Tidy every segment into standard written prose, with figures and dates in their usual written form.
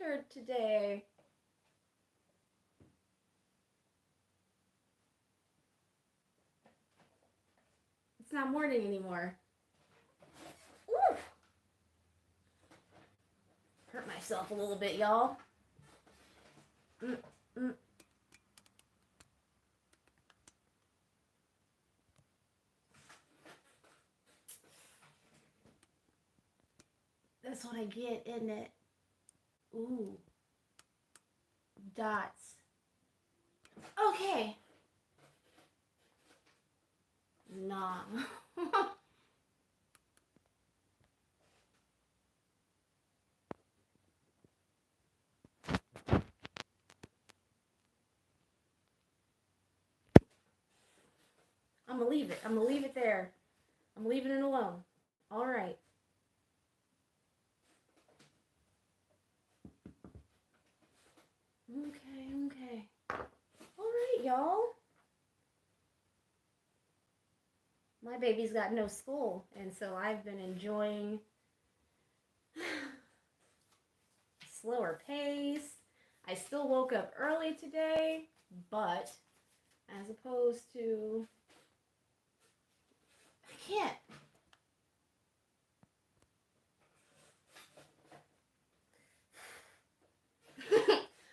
entered today. It's not morning anymore. Ooh. Hurt myself a little bit, y'all. That's what I get, isn't it? Ooh. Dots. Okay. Nah. I'm gonna leave it. I'm gonna leave it there. I'm leaving it alone. All right. Okay. All right, y'all. My baby's got no school, and so I've been enjoying slower pace. I still woke up early today, but as opposed to, I can't.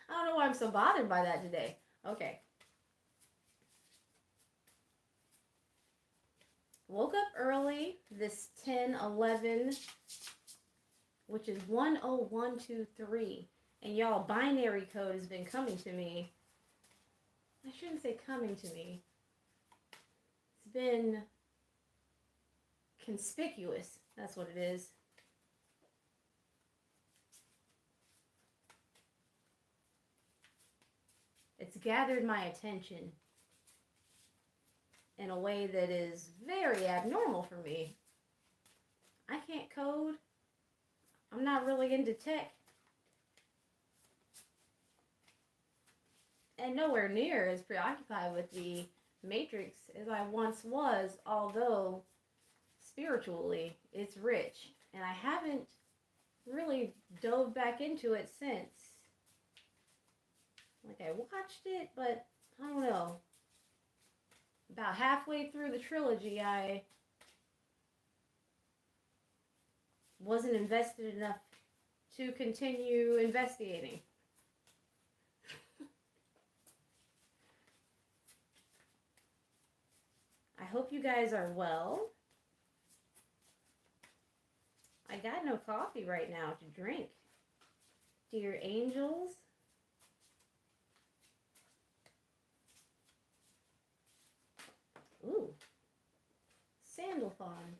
I don't know why I'm so bothered by that today. Okay. Woke up early, this 10/11, which is 10123. And y'all, binary code has been coming to me. I shouldn't say coming to me. It's been conspicuous. That's what it is. It's gathered my attention in a way that is very abnormal for me. I can't code. I'm not really into tech. And nowhere near as preoccupied with the Matrix as I once was, although spiritually it's rich. And I haven't really dove back into it since. Like, I watched it, but I don't know. About halfway through the trilogy, I wasn't invested enough to continue investigating. I hope you guys are well. I got no coffee right now to drink. Dear angels. Ooh. Sandalphon.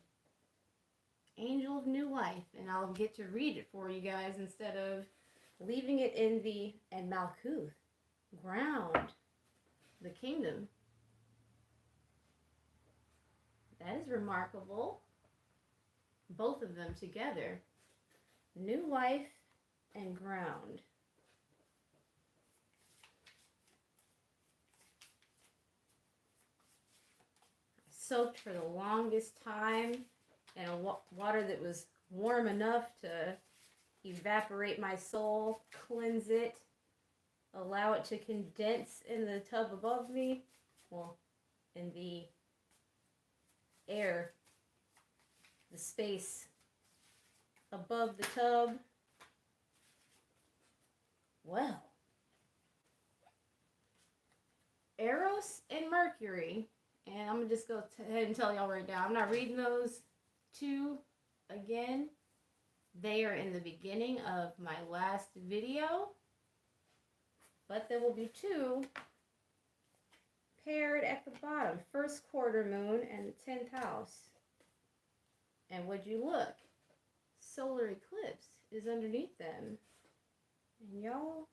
Angel of New Life. And I'll get to read it for you guys instead of leaving it in the... And Malkuth. Ground. The kingdom. That is remarkable. Both of them together. New life and ground. I soaked for the longest time in a water that was warm enough to evaporate my soul, cleanse it, allow it to condense in the tub above me. Well, in the air, the space above the tub. Well, Eros and Mercury, and I'm gonna just go ahead and tell y'all right now, I'm not reading those two again. They are in the beginning of my last video, but there will be two paired at the bottom. First quarter moon and the 10th house. And would you look? Solar eclipse is underneath them. And y'all,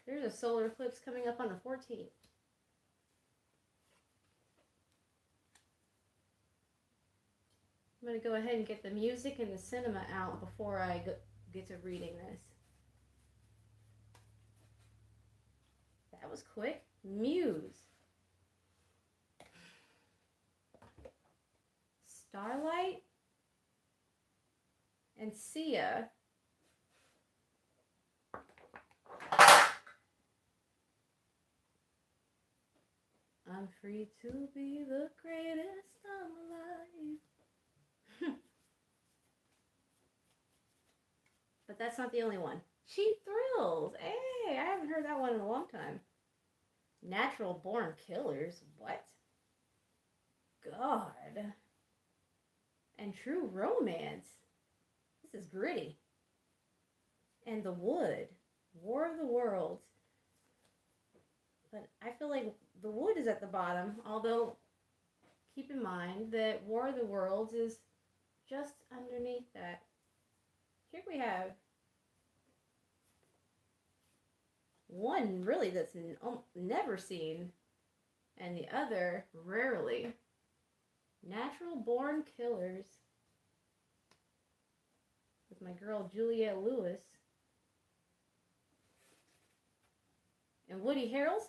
there's a solar eclipse coming up on the 14th. I'm going to go ahead and get the music and the cinema out before I get to reading this. That was quick. Muse. Starlight and Sia. I'm free to be the greatest I'm alive. But that's not the only one. Cheap Thrills. Hey, I haven't heard that one in a long time. Natural Born Killers. What? God. And True Romance. This is gritty. And The Wood. War of the Worlds. But I feel like The Wood is at the bottom, although keep in mind that War of the Worlds is just underneath that. Here we have one really that's never seen, and the other rarely. Natural Born Killers with my girl Juliette Lewis and Woody Harrelson.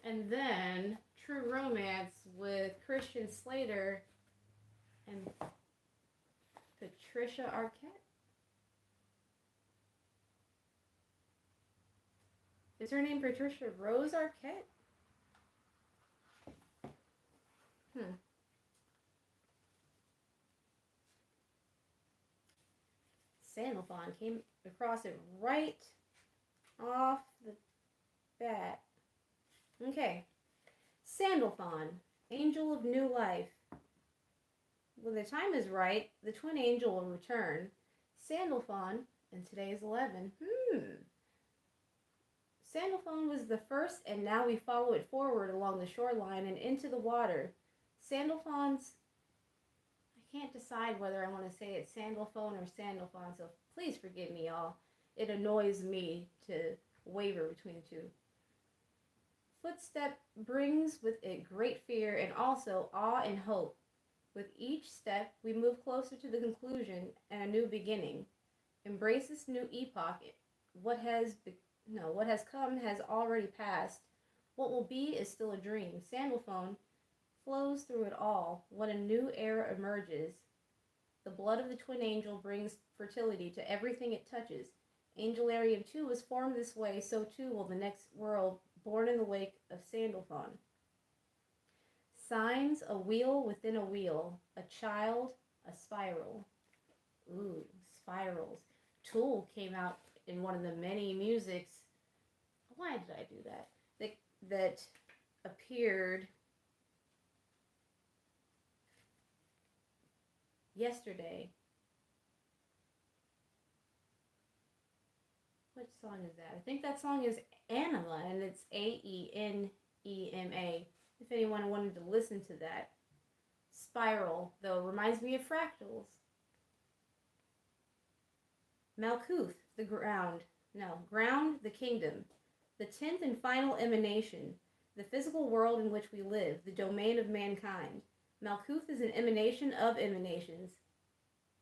And then True Romance with Christian Slater and Patricia Arquette. Is her name Patricia Rose Arquette? Sandalphon came across it right off the bat. Okay. Sandalphon, Angel of New Life. When the time is right, the twin angel will return. Sandalphon, and today is 11. Sandalphon was the first, and now we follow it forward along the shoreline and into the water. Sandalphon's, I can't decide whether I want to say it's Sandalphon or Sandalphon, so please forgive me, y'all. It annoys me to waver between the two. Footstep brings with it great fear and also awe and hope. With each step, we move closer to the conclusion and a new beginning. Embrace this new epoch. What has come has already passed. What will be is still a dream. Sandalphon flows through it all. What a new era emerges. The blood of the twin angel brings fertility to everything it touches. Angelarium 2 was formed this way, so too will the next world born in the wake of Sandalphon. Signs, a wheel within a wheel, a child, a spiral. Ooh, spirals. Tool came out in one of the many musics. Why did I do that? That appeared yesterday. What song is that? I think that song is Anima, and it's Aenema. If anyone wanted to listen to that. Spiral, though, reminds me of fractals. Malkuth, the ground. No, ground, the kingdom. The 10th and final emanation. The physical world in which we live, the domain of mankind. Malkuth is an emanation of emanations.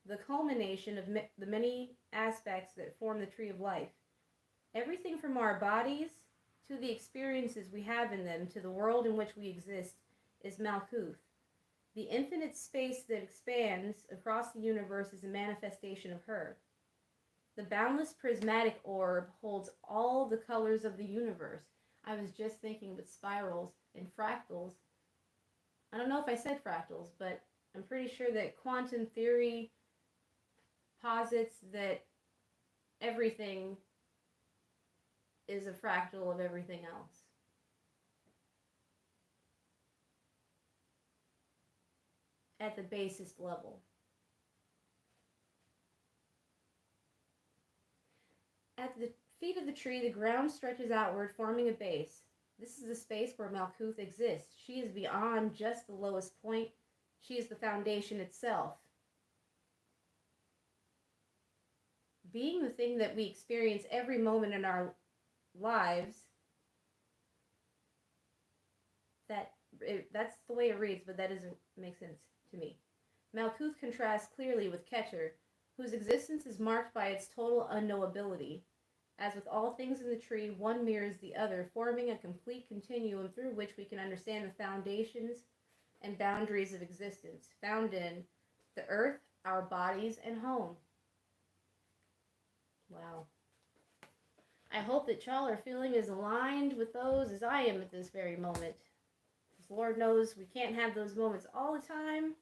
The culmination of the many aspects that form the tree of life. Everything from our bodies to the experiences we have in them to the world in which we exist is Malkuth. The infinite space that expands across the universe is a manifestation of her. The boundless prismatic orb holds all the colors of the universe. I was just thinking with spirals and fractals. I don't know if I said fractals, but I'm pretty sure that quantum theory posits that everything is a fractal of everything else. At the basest level. At the feet of the tree, the ground stretches outward, forming a base. This is the space where Malkuth exists. She is beyond just the lowest point. She is the foundation itself. Being the thing that we experience every moment in our lives, that's the way it reads, but that doesn't make sense to me. Malkuth contrasts clearly with Ketcher, whose existence is marked by its total unknowability. As with all things in the tree, one mirrors the other, forming a complete continuum through which we can understand the foundations and boundaries of existence, found in the earth, our bodies, and home. Wow. I hope that y'all are feeling as aligned with those as I am at this very moment. Because Lord knows we can't have those moments all the time,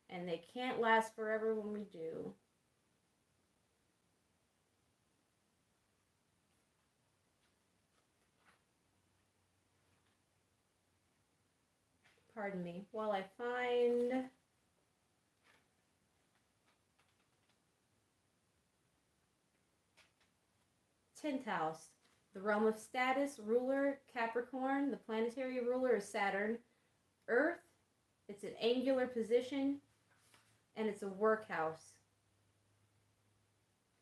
and they can't last forever when we do. Pardon me. While I find 10th house, the realm of status, ruler, Capricorn, the planetary ruler is Saturn. Earth, it's an angular position, and it's a work house.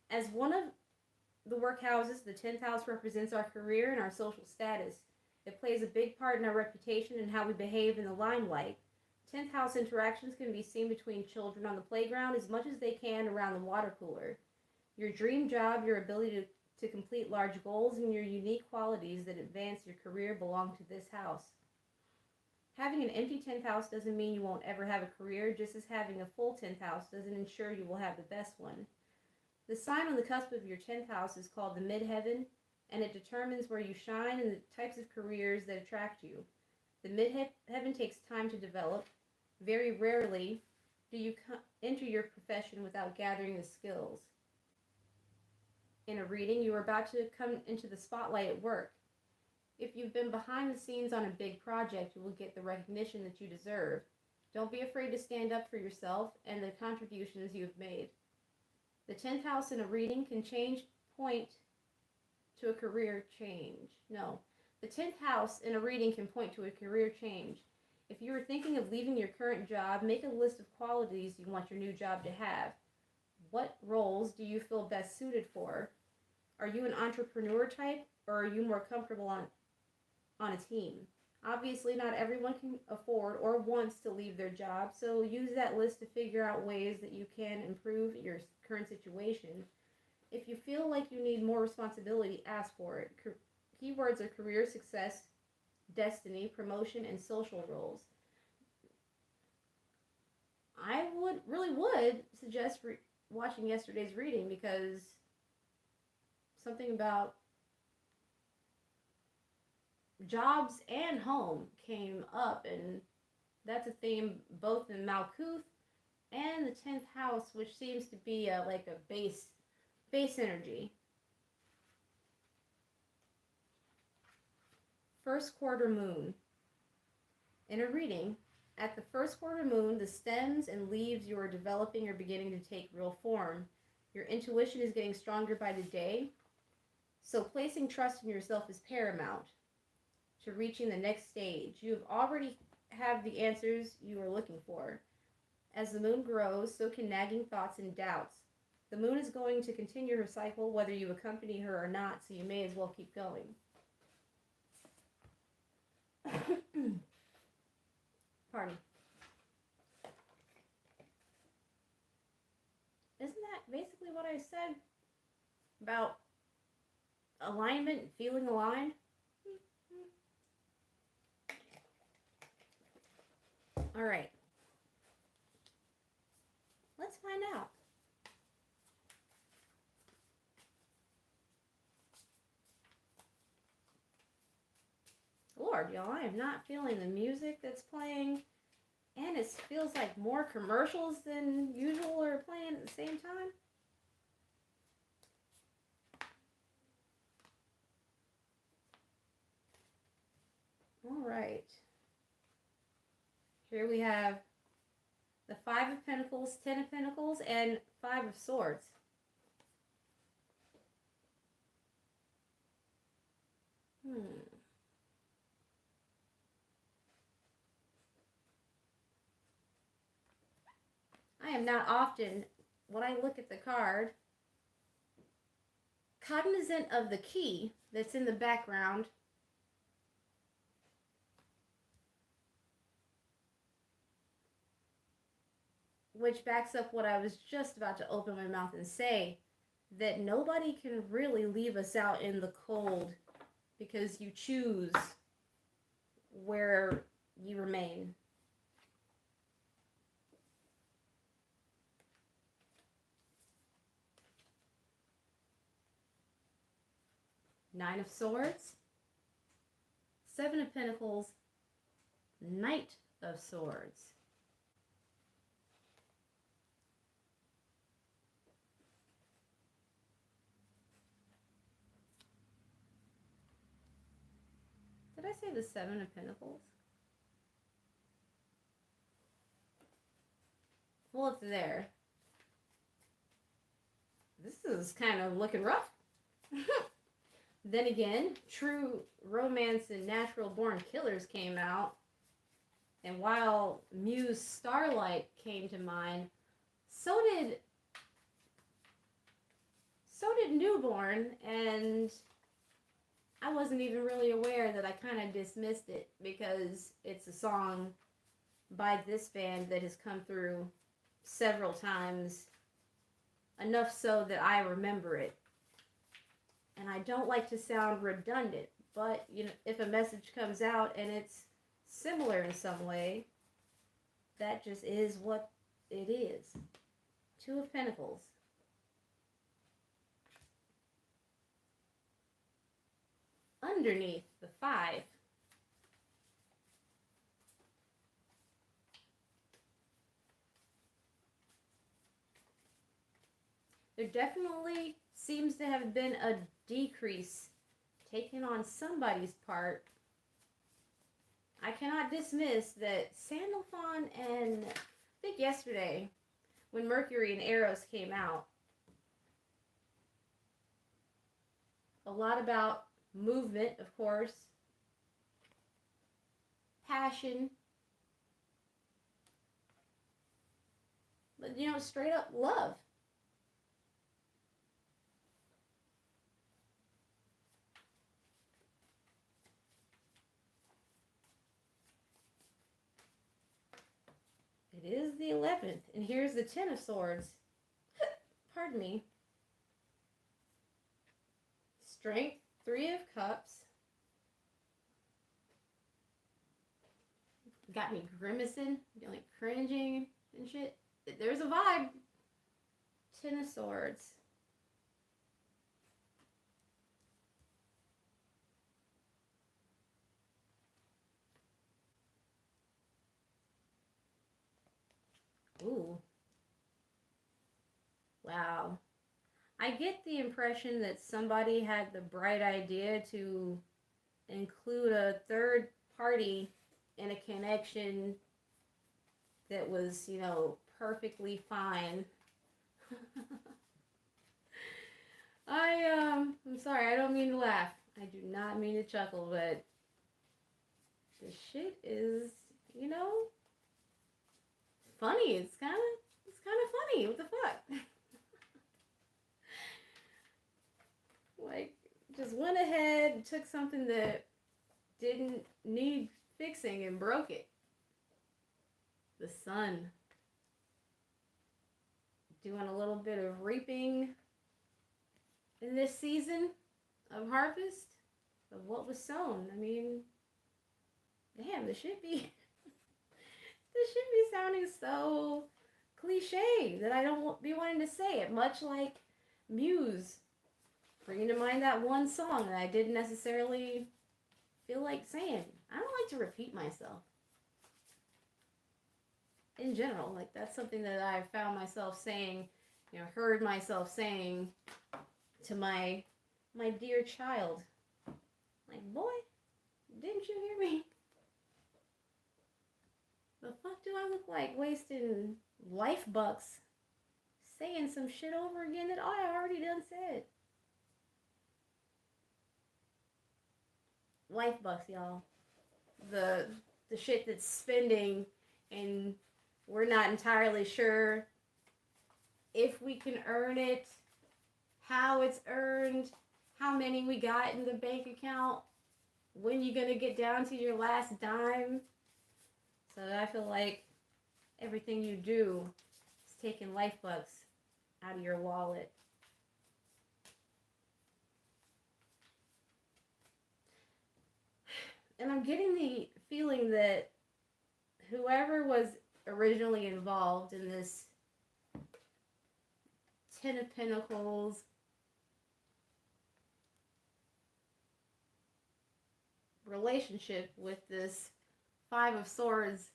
As one of the work houses, the 10th house represents our career and our social status. It plays a big part in our reputation and how we behave in the limelight. 10th house interactions can be seen between children on the playground as much as they can around the water cooler. Your dream job, your ability to complete large goals, and your unique qualities that advance your career belong to this house. Having an empty 10th house doesn't mean you won't ever have a career, just as having a full 10th house doesn't ensure you will have the best one. The sign on the cusp of your 10th house is called the midheaven, and it determines where you shine and the types of careers that attract you. The midheaven takes time to develop. Very rarely do you enter your profession without gathering the skills. In a reading, you are about to come into the spotlight at work. If you've been behind the scenes on a big project, you will get the recognition that you deserve. Don't be afraid to stand up for yourself and the contributions you have made. The 10th house in a reading can point to a career change. No, the 10th house in a reading can point to a career change. If you are thinking of leaving your current job, make a list of qualities you want your new job to have. What roles do you feel best suited for? Are you an entrepreneur type, or are you more comfortable on a team? Obviously, not everyone can afford or wants to leave their job, so use that list to figure out ways that you can improve your current situation. If you feel like you need more responsibility, ask for it. Keywords are career success, destiny, promotion, and social roles. I really would suggest watching yesterday's reading, because something about jobs and home came up, and that's a theme both in Malkuth and the 10th house, which seems to be like a base energy. First quarter moon. In a reading, at the first quarter moon, the stems and leaves you are developing are beginning to take real form. Your intuition is getting stronger by the day, so placing trust in yourself is paramount to reaching the next stage. You have already have the answers you are looking for. As the moon grows, so can nagging thoughts and doubts. The moon is going to continue her cycle whether you accompany her or not, so you may as well keep going. Pardon. Isn't that basically what I said about alignment, feeling aligned? All right. Let's find out. Lord, y'all, I am not feeling the music that's playing, and it feels like more commercials than usual are playing at the same time. All right. Here we have the 5 of Pentacles, 10 of Pentacles, and 5 of Swords. I am not often, when I look at the card, cognizant of the key that's in the background. Which backs up what I was just about to open my mouth and say, that nobody can really leave us out in the cold because you choose where you remain. Nine of Swords, Seven of Pentacles, Knight of Swords. Did I say the Seven of Pentacles? Well, it's there. This is kind of looking rough. Then again, True Romance and Natural Born Killers came out. And while Muse Starlight came to mind, so did Newborn, and I wasn't even really aware that I kind of dismissed it because it's a song by this band that has come through several times, enough so that I remember it. And I don't like to sound redundant, but you know, if a message comes out and it's similar in some way, that just is what it is. Two of Pentacles. Underneath the Five. There definitely seems to have been a decrease taken on somebody's part. I cannot dismiss that Sandalphon and I think yesterday when Mercury and Eros came out, a lot about movement, of course, passion, but you know, straight up love. It is the 11th, and here's the Ten of Swords. Pardon me. Strength, Three of Cups. Got me grimacing, like cringing and shit. There's a vibe. Ten of Swords. Ooh. Wow. I get the impression that somebody had the bright idea to include a third party in a connection that was, you know, perfectly fine. I'm sorry, I don't mean to laugh. I do not mean to chuckle, but this shit is, you know, funny. It's kind of funny. What the fuck? Like, just went ahead and took something that didn't need fixing and broke it. The Sun. Doing a little bit of reaping in this season of harvest of what was sown. I mean, damn, this should be sounding so cliche that I don't be wanting to say it. Much like Muse, bringing to mind that one song that I didn't necessarily feel like saying. I don't like to repeat myself. In general, like that's something that I've found myself saying, you know, heard myself saying to my dear child. Like, boy, didn't you hear me? The fuck do I look like wasting life bucks saying some shit over again that I already done said? Life bucks, y'all. The shit that's spending and we're not entirely sure if we can earn it, how it's earned, how many we got in the bank account, when you're gonna get down to your last dime. So I feel like everything you do is taking life bucks out of your wallet. And I'm getting the feeling that whoever was originally involved in this Ten of Pentacles, relationship with this Five of Swords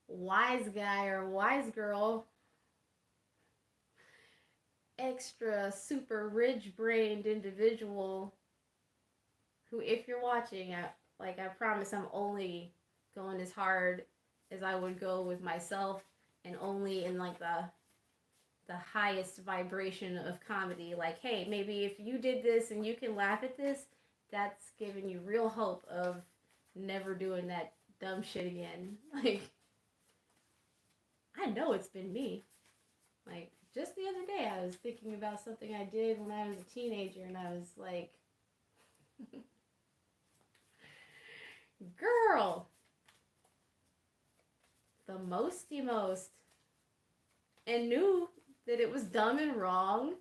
wise guy or wise girl, extra super ridge brained individual who, if you're watching, I promise I'm only going as hard as I would go with myself, and only in like the highest vibration of comedy. Like, hey, maybe if you did this and you can laugh at this, that's giving you real hope of never doing that dumb shit again. Like, I know it's been me. Like, just the other day, I was thinking about something I did when I was a teenager, and I was like, girl, the mosty most, and knew that it was dumb and wrong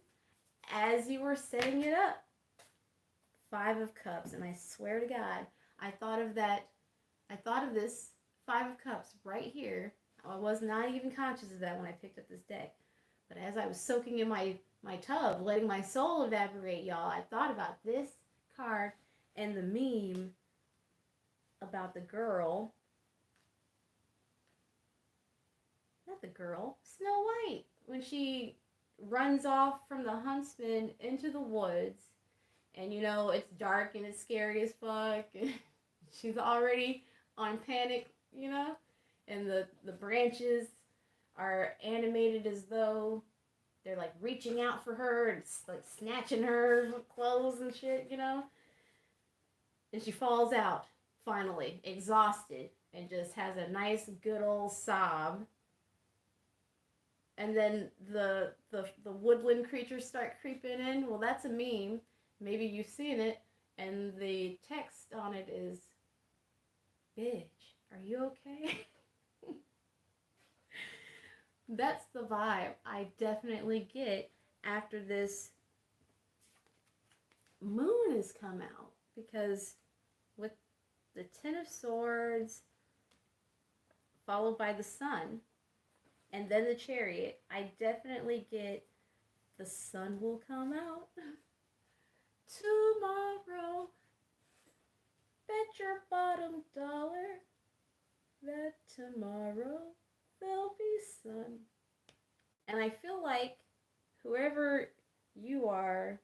as you were setting it up. Five of Cups, and I swear to God, I thought of this Five of Cups right here. I was not even conscious of that when I picked up this deck. But as I was soaking in my tub, letting my soul evaporate, y'all, I thought about this card and the meme about the girl. Not the girl, Snow White. When she runs off from the huntsman into the woods, and you know, it's dark and it's scary as fuck, and she's already on panic, you know? And the branches are animated as though they're like reaching out for her and like snatching her clothes and shit, you know? And she falls out, finally, exhausted, and just has a nice good old sob. And then the woodland creatures start creeping in. Well, that's a meme. Maybe you've seen it. And the text on it is, bitch, are you okay? That's the vibe I definitely get after this moon has come out. Because with the Ten of Swords, followed by the Sun, and then the Chariot, I definitely get the sun will come out tomorrow. Bet your bottom dollar that tomorrow there'll be sun. And I feel like whoever you are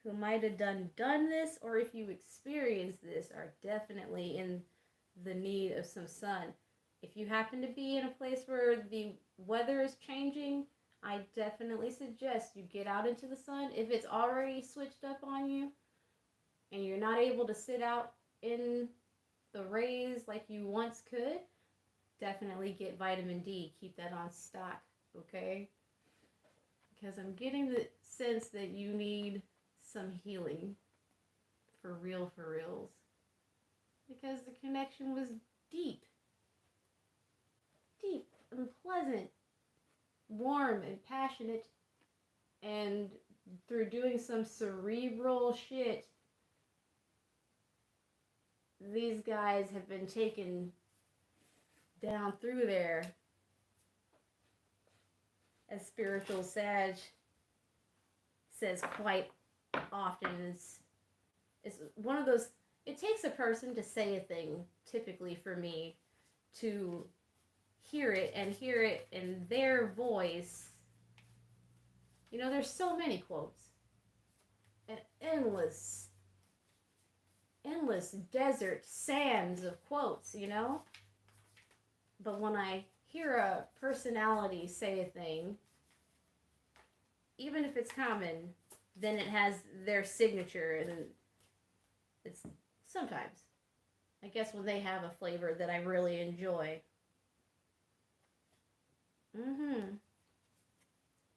who might have done this, or if you experience this, are definitely in the need of some sun. If you happen to be in a place where the weather is changing, I definitely suggest you get out into the sun. If it's already switched up on you and you're not able to sit out in the rays like you once could, definitely get vitamin D. Keep that on stock, okay? Because I'm getting the sense that you need some healing. For reals. Because the connection was deep and pleasant, warm and passionate, and through doing some cerebral shit, these guys have been taken down through there. As Spiritual Sag says quite often, it's one of those, it takes a person to say a thing, typically for me, to hear it in their voice. You know, there's so many quotes, and endless desert sands of quotes, you know? But when I hear a personality say a thing, even if it's common, then it has their signature, and it's sometimes, I guess, when they have a flavor that I really enjoy.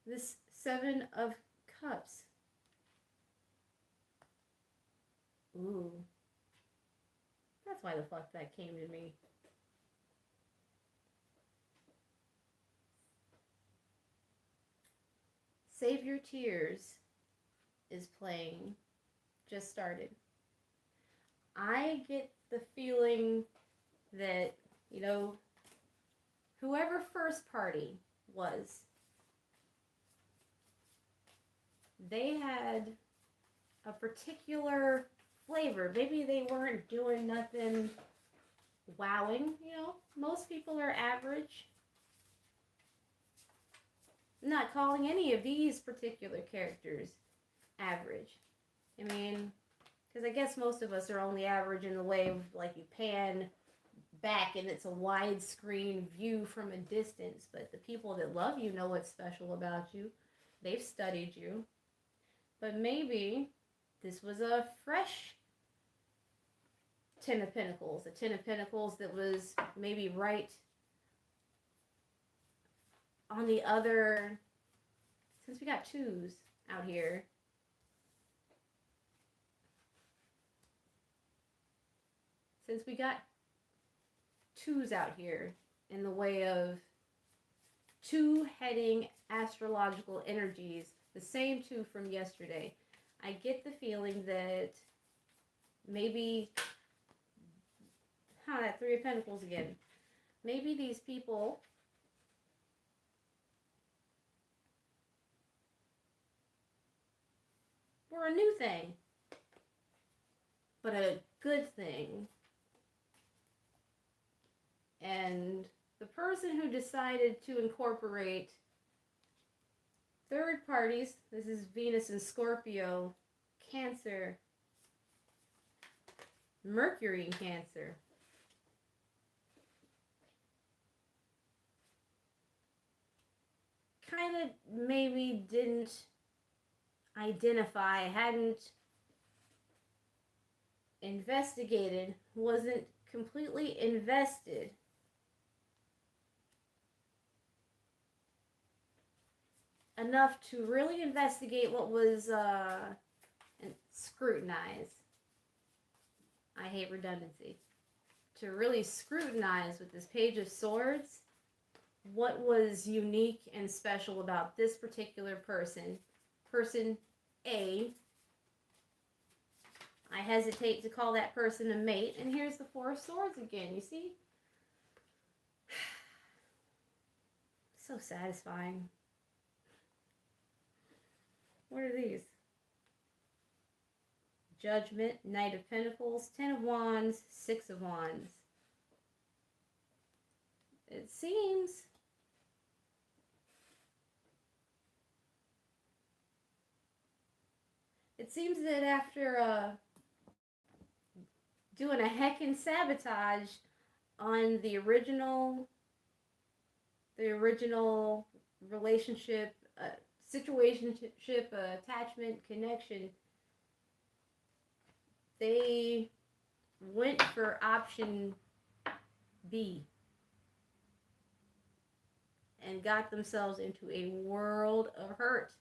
This Seven of Cups. Ooh. That's why the fuck that came to me. Save Your Tears is playing. Just started. I get the feeling that, you know, whoever First Party was, they had a particular flavor. Maybe they weren't doing nothing wowing, you know. Most people are average. I'm not calling any of these particular characters average. I mean, because I guess most of us are only average in the way of, like, you pan back and it's a widescreen view from a distance. But the people that love you know what's special about you. They've studied you. But maybe this was a fresh Ten of Pentacles. A Ten of Pentacles that was maybe right on the other, since we got twos out here. Since we got twos out here in the way of two heading astrological energies, the same two from yesterday, I get the feeling that maybe, that Three of Pentacles again. Maybe these people were a new thing, but a good thing. And the person who decided to incorporate third parties, this is Venus and Scorpio, Cancer, Mercury in Cancer. Kind of maybe didn't identify, hadn't investigated, wasn't completely invested enough to really investigate what was and scrutinize. I hate redundancy. To really scrutinize with this Page of Swords what was unique and special about this particular person. Person A. I hesitate to call that person a mate. And here's the Four of Swords again, you see? So satisfying. What are these? Judgment, Knight of Pentacles, Ten of Wands, Six of Wands. It seems that after doing a heckin' sabotage on the original relationship, situationship, attachment, connection, they went for option B and got themselves into a world of hurt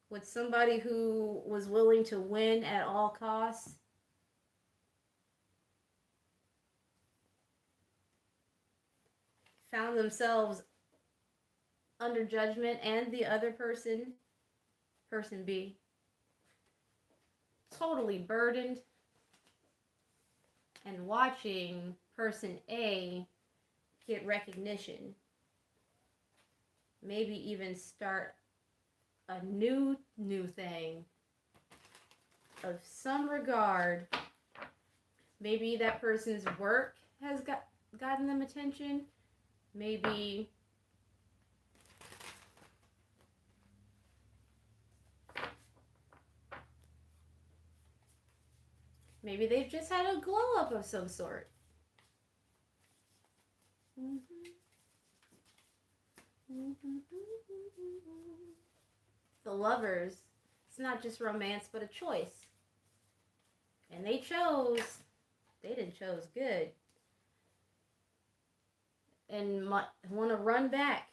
with somebody who was willing to win at all costs. Found themselves under judgment, and the other person, person B, totally burdened, and watching person A get recognition. Maybe even start a new thing of some regard. Maybe that person's work has gotten them attention. Maybe they've just had a glow up of some sort. The Lovers, it's not just romance, but a choice. And they didn't chose good. And want to run back.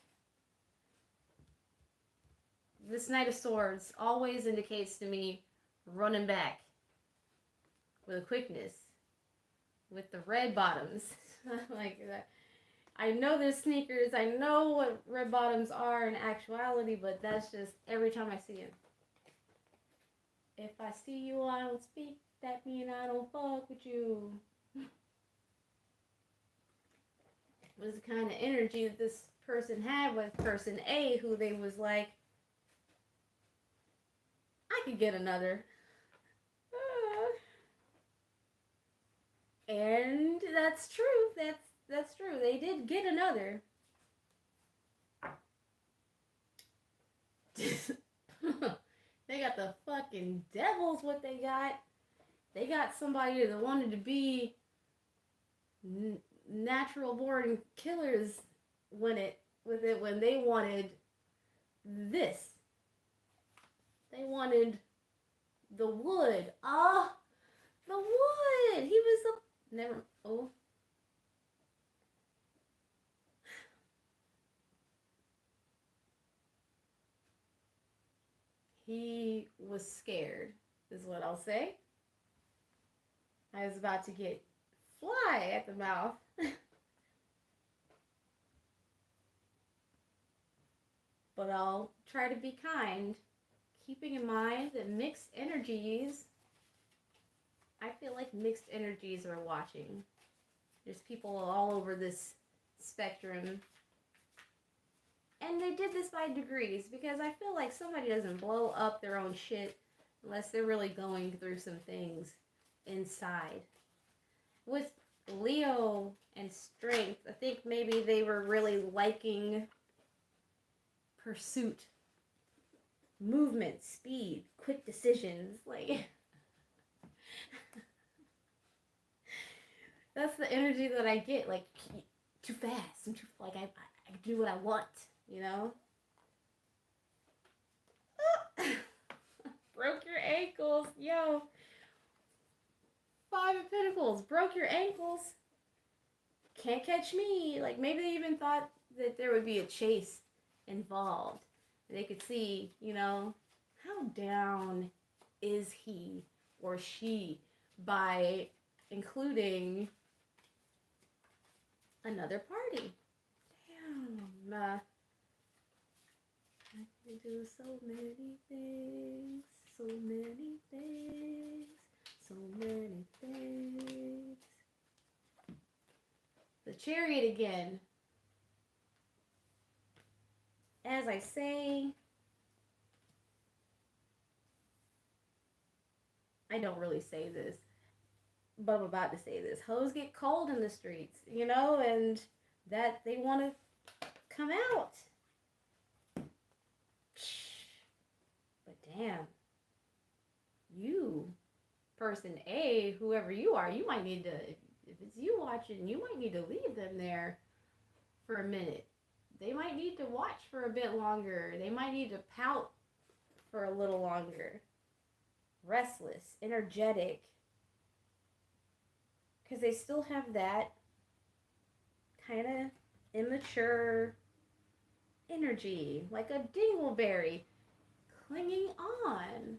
This Knight of Swords always indicates to me running back with a quickness, with the red bottoms. Like that. I know they're sneakers. I know what red bottoms are in actuality, but that's just every time I see them. If I see you, I don't speak. That mean I don't fuck with you. Was the kind of energy that this person had with person A, who they was like, I could get another. And that's true. That's true. They did get another. They got the fucking devils. What they got? They got somebody that wanted to be natural born killers when they wanted this. They wanted the wood. Ah, the wood. He was the never. Oh. He was scared, is what I'll say. I was about to get fly at the mouth. But I'll try to be kind, keeping in mind that mixed energies, I feel like mixed energies are watching. There's people all over this spectrum. And they did this by degrees because I feel like somebody doesn't blow up their own shit unless they're really going through some things inside. With Leo and strength, I think maybe they were really liking pursuit, movement, speed, quick decisions. Like, that's the energy that I get. Like, too fast. I'm too, like, I do what I want, you know? Broke your ankles. Yo. Five of Pentacles. Broke your ankles. Can't catch me. Like, maybe they even thought that there would be a chase involved. They could see, you know, how down is he or she by including another party. Damn. I can do so many things, so many things, so many things. The Chariot again. As I say, I don't really say this, but I'm about to say this. Hoes get cold in the streets, you know, and that they want to come out. But damn, you, person A, whoever you are, you might need to, if it's you watching, you might need to leave them there for a minute. They might need to watch for a bit longer. They might need to pout for a little longer. Restless, energetic. Because they still have that kind of immature energy. Like a dingleberry clinging on.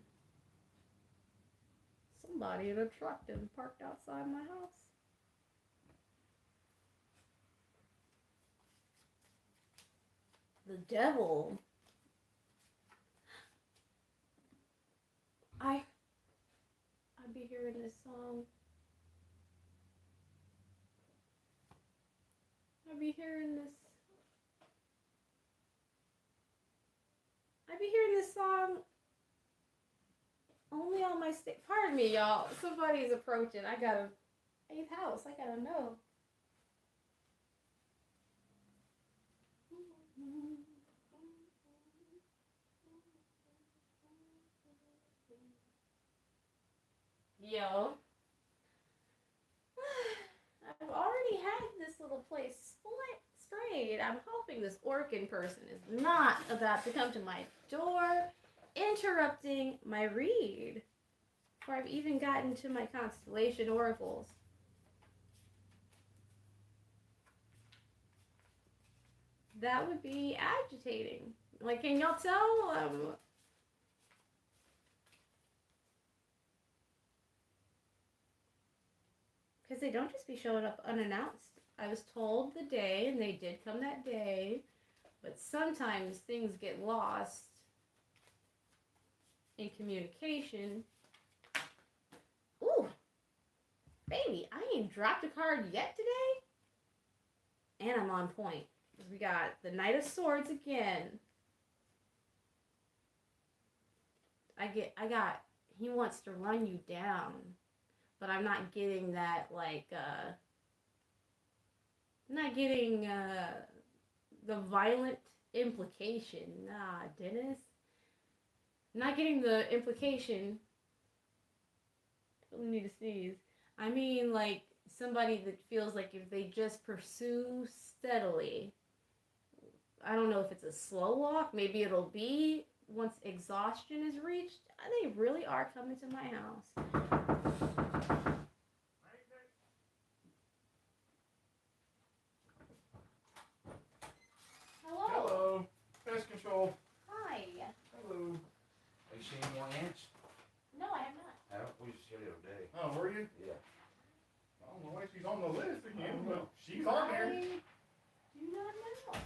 Somebody in a truck done parked outside my house. The devil. I'd be hearing this song. I'd be hearing this song only on my stick. Pardon me, y'all. Somebody's approaching. I got a 8th house. I gotta know. Yo. I've already had this little place sprayed. I'm hoping this Orkin person is not about to come to my door, interrupting my read, before I've even gotten to my constellation oracles. That would be agitating. Like, can y'all tell? Because they don't just be showing up unannounced. I was told the day, and they did come that day, but sometimes things get lost in communication. Ooh, baby, I ain't dropped a card yet today, and I'm on point. We got the Knight of Swords again. I got, he wants to run you down, but I'm not getting that not getting the violent implication. Nah, Dennis. Not getting the implication. I need to sneeze. I mean, like somebody that feels like if they just pursue steadily, I don't know if it's a slow walk. Maybe it'll be once exhaustion is reached. They really are coming to my house. Hello. Hello. Pest control. Hi. Hello. Have you seen any more ants? No, I have not. No, we just hit it a day. Oh, were you? Yeah. I don't know why she's on the list again, I don't but know. she's on there. I do not know.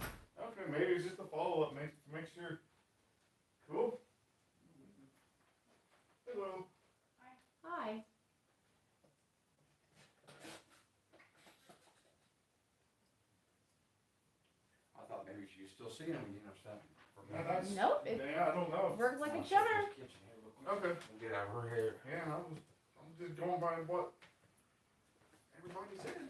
Okay, maybe it's just a follow-up, make sure. Cool. Hello. Hi. I thought maybe you still see them, you know, something. That's, Nope, it yeah, I don't know. worked like a I'll check charm. this kitchen here real quick. Okay. We'll get out of her hair. Yeah, I'm just going by what everybody said.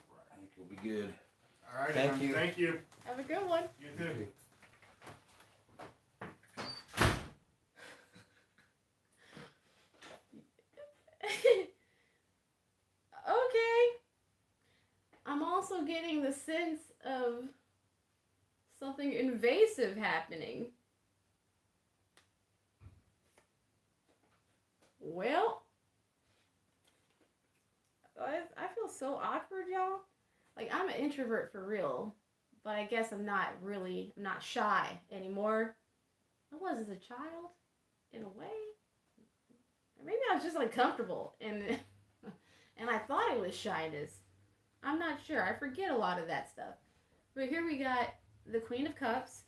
All right, I think you'll be good. All right. Thank you. Thank you. Have a good one. You too. Okay. I'm also getting the sense of something invasive happening. Well, I feel so awkward, y'all. Like, I'm an introvert for real, but I guess I'm not shy anymore. I was as a child, in a way. Or maybe I was just uncomfortable, and and I thought it was shyness. I'm not sure. I forget a lot of that stuff. But here we got the Queen of Cups.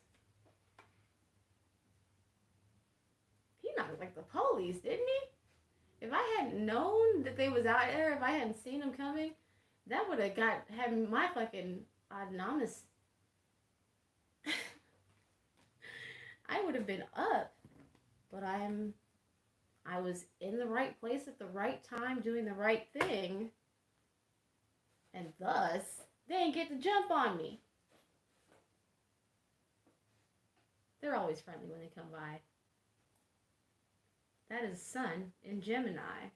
He knocked like the police, didn't he? If I hadn't known that they was out there, if I hadn't seen them coming, that would have had my fucking autonomous. I would have been up. But I was in the right place at the right time doing the right thing. And thus, they ain't get to jump on me. They're always friendly when they come by. That is Sun in Gemini.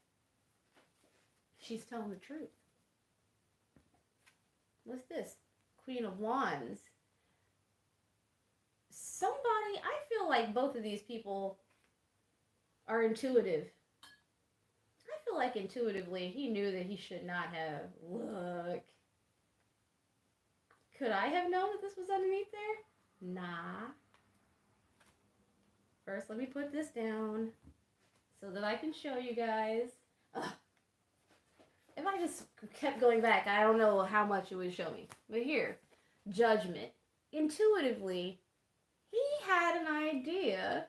She's telling the truth. What's this? Queen of Wands. Somebody, I feel like both of these people are intuitive. I feel like intuitively he knew that he should not have. Look. Could I have known that this was underneath there? Nah. First, let me put this down so that I can show you guys. Ugh. If I just kept going back, I don't know how much it would show me. But here, Judgment. Intuitively, he had an idea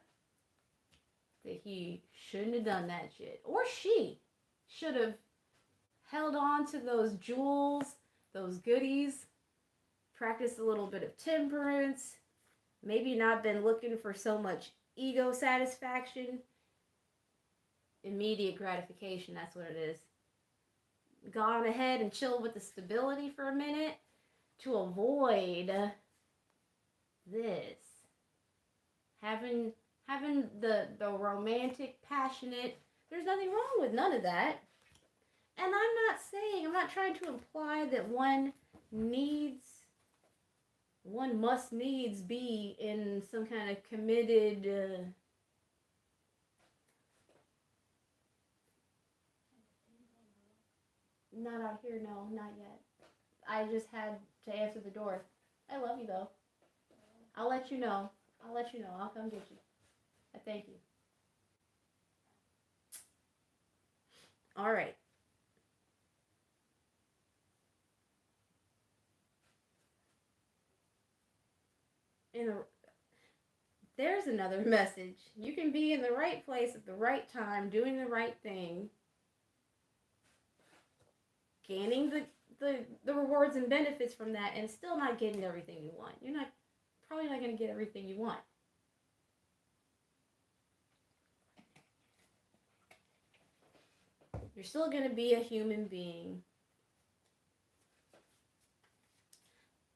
that he shouldn't have done that shit. Or she should have held on to those jewels, those goodies, practiced a little bit of temperance, maybe not been looking for so much ego satisfaction. Immediate gratification, that's what it is. Gone ahead and chilled with the stability for a minute to avoid this. Having the romantic, passionate, there's nothing wrong with none of that. And I'm not trying to imply that one must needs be in some kind of committed, not out here, no, not yet. I just had to answer the door. I love you though. I'll let you know. I'll come get you. I thank you. All right. There's another message. You can be in the right place at the right time, doing the right thing, gaining the rewards and benefits from that, and still not getting everything you want. You're not probably not going to get everything you want. You're still going to be a human being.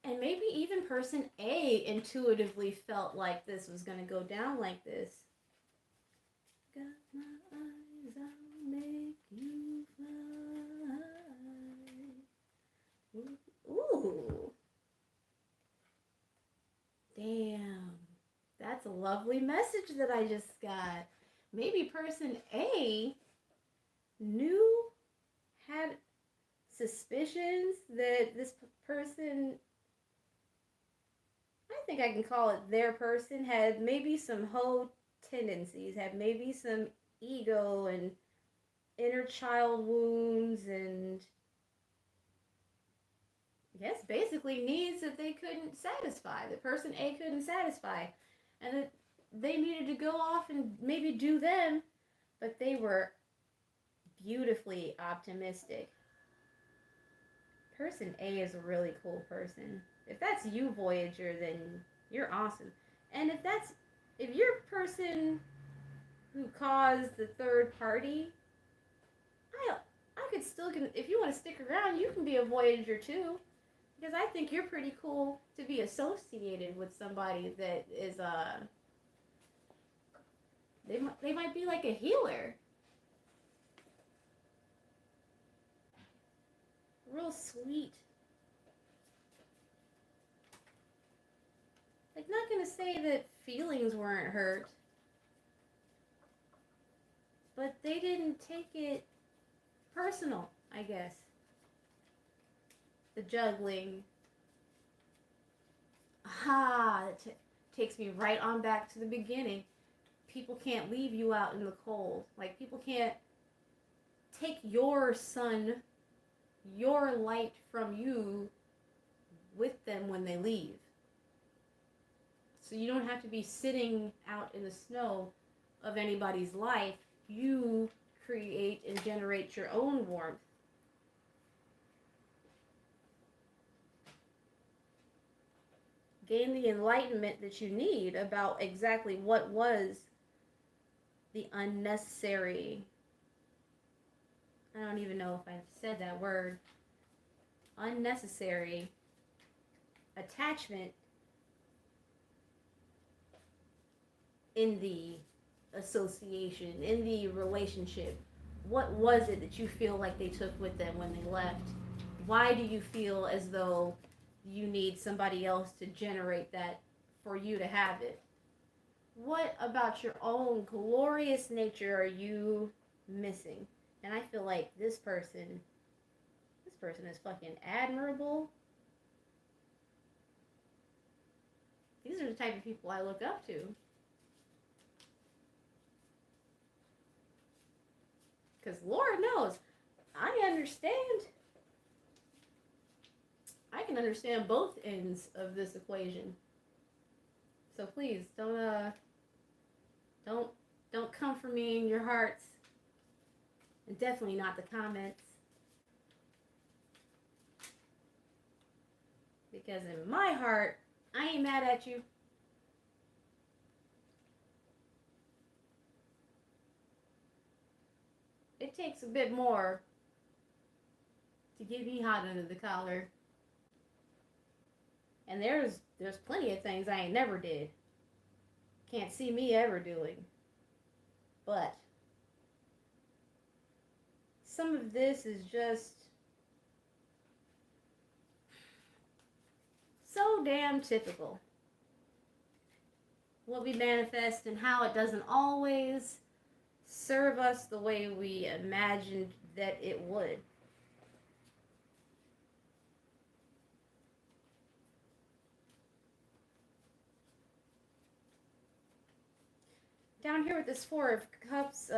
And maybe even person A intuitively felt like this was going to go down like this. Got my eyes, I'll make you fly. Ooh. Damn. That's a lovely message that I just got. Maybe person A had suspicions that this person, I think I can call it their person, had maybe some hoe tendencies, had maybe some ego and inner child wounds, and yes, basically needs that they couldn't satisfy, that person A couldn't satisfy, and that they needed to go off and maybe do them, but they were beautifully optimistic. Person A is a really cool person. If that's you, Voyager, then you're awesome. And if you're a person who caused the third party, I could still, if you want to stick around, you can be a Voyager too. Because I think you're pretty cool to be associated with somebody that is, they might be like a healer. Real sweet. Like, not gonna say that feelings weren't hurt, but they didn't take it personal, I guess. The juggling. That takes me right on back to the beginning. People can't leave you out in the cold. Like, people can't take your sun, your light from you with them when they leave. So you don't have to be sitting out in the snow of anybody's life. You create and generate your own warmth. Gain the enlightenment that you need about exactly what was the unnecessary, I don't even know if I've said that word, unnecessary attachment in the association, in the relationship. What was it that you feel like they took with them when they left? Why do you feel as though you need somebody else to generate that for you to have it? What about your own glorious nature are you missing? And I feel like this person is fucking admirable. These are the type of people I look up to. Because Lord knows, I understand. I can understand both ends of this equation. So please don't come for me in your hearts. And definitely not the comments. Because in my heart, I ain't mad at you. It takes a bit more to get me hot under the collar. And there's plenty of things I ain't never did. Can't see me ever doing. But some of this is just so damn typical. What we manifest and how it doesn't always serve us the way we imagined that it would. Down here with this Four of Cups,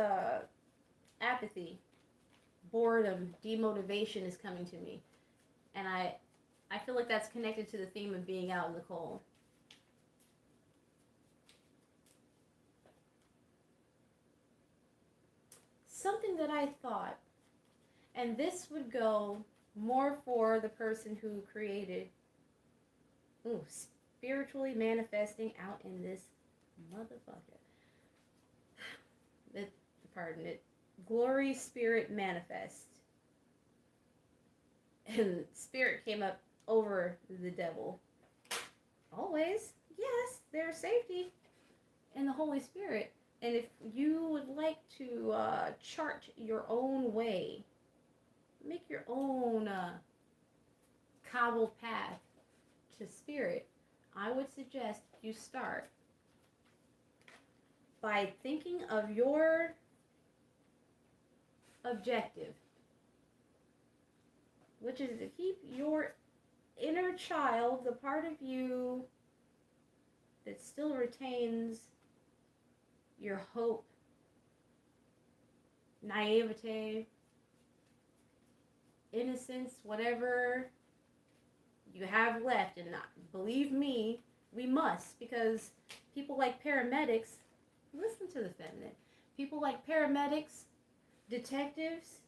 apathy, boredom, demotivation is coming to me. And I feel like that's connected to the theme of being out in the cold. Something that I thought, and this would go more for the person who created, spiritually manifesting out in this motherfucker. Pardon it. Glory spirit manifest. And spirit came up over the devil. Always, yes, there's safety in the Holy Spirit. And if you would like to chart your own way, make your own cobbled path to spirit, I would suggest you start by thinking of your objective, which is to keep your inner child, the part of you that still retains your hope, naivete, innocence, whatever you have left. And believe me, we must, because people like paramedics, listen to the feminine, people like paramedics, detectives,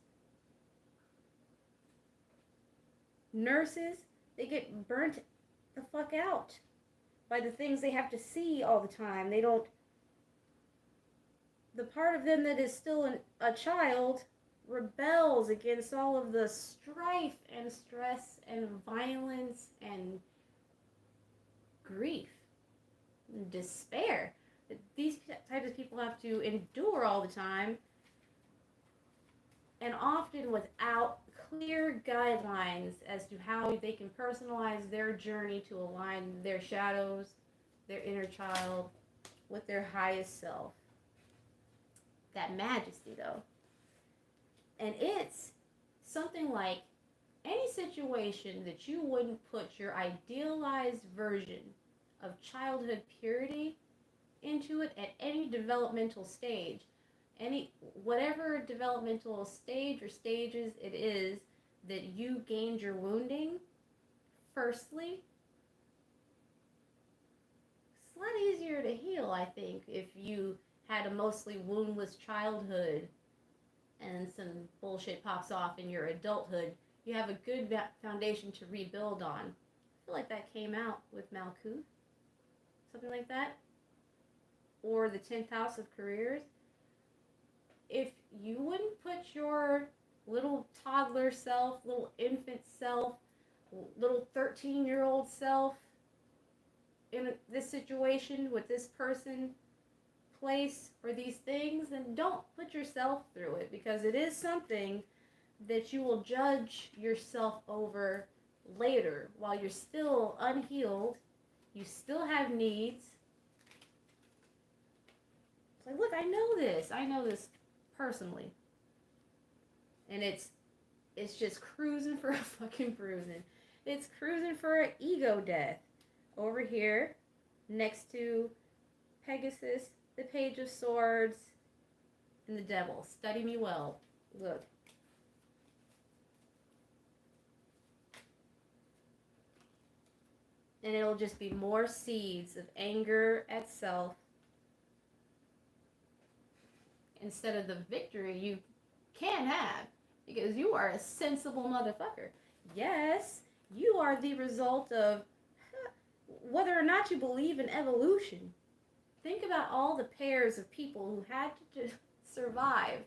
nurses, they get burnt the fuck out by the things they have to see all the time. They don't, the part of them that is still a child rebels against all of the strife and stress and violence and grief and despair that these types of people have to endure all the time, and often without clear guidelines as to how they can personalize their journey to align their shadows, their inner child, with their highest self. That majesty, though. And it's something like any situation that you wouldn't put your idealized version of childhood purity into it at any developmental stage. Whatever developmental stage or stages it is that you gained your wounding, firstly, it's a lot easier to heal, I think, if you had a mostly woundless childhood and some bullshit pops off in your adulthood. You have a good foundation to rebuild on. I feel like that came out with Malkuth, something like that, or the 10th house of careers. If you wouldn't put your little toddler self, little infant self, little 13-year-old self in this situation with this person, place, or these things, then don't put yourself through it, because it is something that you will judge yourself over later while you're still unhealed. You still have needs. It's like, look, I know this personally, and it's just cruising for a fucking bruising. It's cruising for an ego death over here next to Pegasus, the Page of Swords, and the Devil. Study me well. Look. And it'll just be more seeds of anger at self instead of the victory you can have, because you are a sensible motherfucker. Yes, you are the result of whether or not you believe in evolution. Think about all the pairs of people who had to survive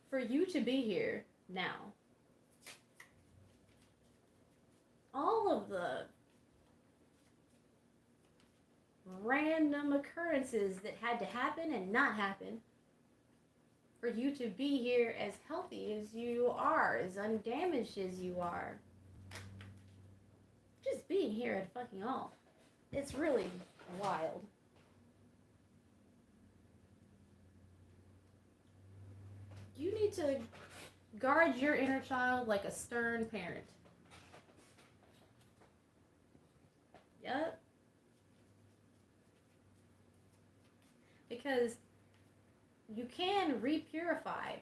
for you to be here now. All of the random occurrences that had to happen and not happen for you to be here as healthy as you are, as undamaged as you are. Just being here at fucking all. It's really wild. You need to guard your inner child like a stern parent. Yep. Because you can repurify.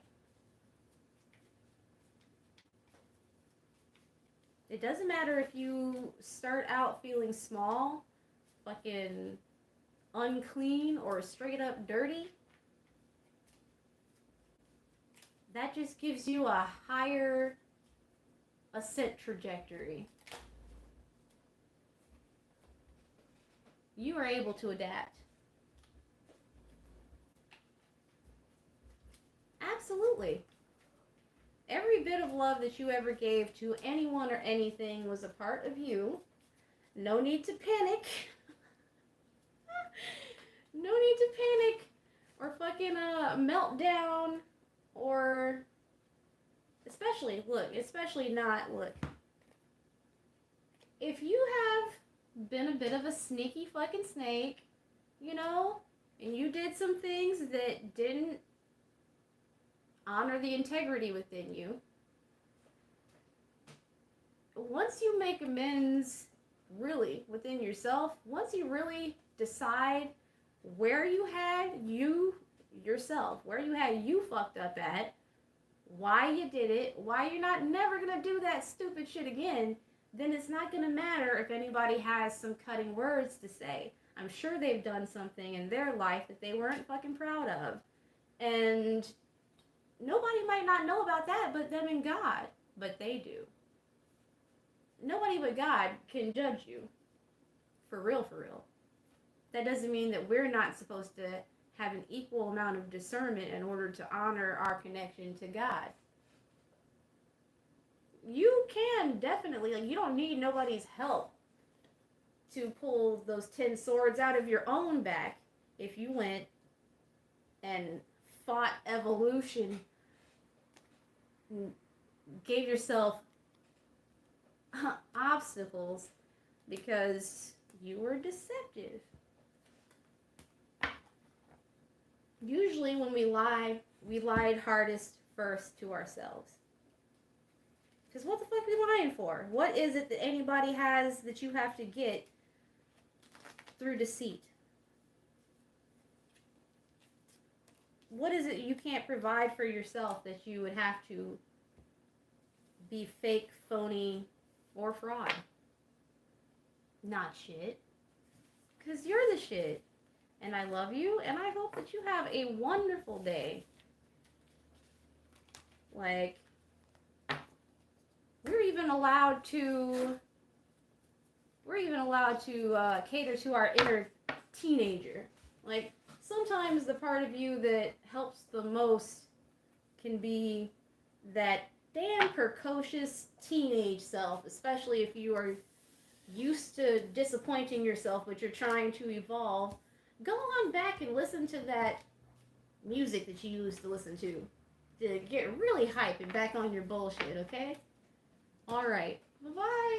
It doesn't matter if you start out feeling small, fucking unclean, or straight up dirty. That just gives you a higher ascent trajectory. you are able to adapt. Absolutely. Every bit of love that you ever gave to anyone or anything was a part of you. No need to panic. No need to panic or fucking meltdown or especially not look. If you have been a bit of a sneaky fucking snake, you know, and you did some things that didn't honor the integrity within you, once you make amends really within yourself, once you really decide where you had where you had you fucked up at, why you did it, why you're not never gonna do that stupid shit again, then it's not gonna matter if anybody has some cutting words to say. I'm sure they've done something in their life that they weren't fucking proud of. And nobody might not know about that but them and God. But they do. Nobody but God can judge you. For real, for real. That doesn't mean that we're not supposed to have an equal amount of discernment in order to honor our connection to God. You can definitely, like, you don't need nobody's help to pull those 10 swords out of your own back if you went and fought evolution, gave yourself obstacles because you were deceptive. Usually when we lie, we lied hardest first to ourselves. Because what the fuck are we lying for? What is it that anybody has that you have to get through deceit? What is it you can't provide for yourself that you would have to be fake, phony, or fraud? Not shit. Because you're the shit. And I love you, and I hope that you have a wonderful day. Like, we're even allowed to cater to our inner teenager. Like, sometimes the part of you that helps the most can be that damn precocious teenage self, especially if you are used to disappointing yourself, but you're trying to evolve. Go on back and listen to that music that you used to listen to get really hype and back on your bullshit, okay? Alright, bye-bye.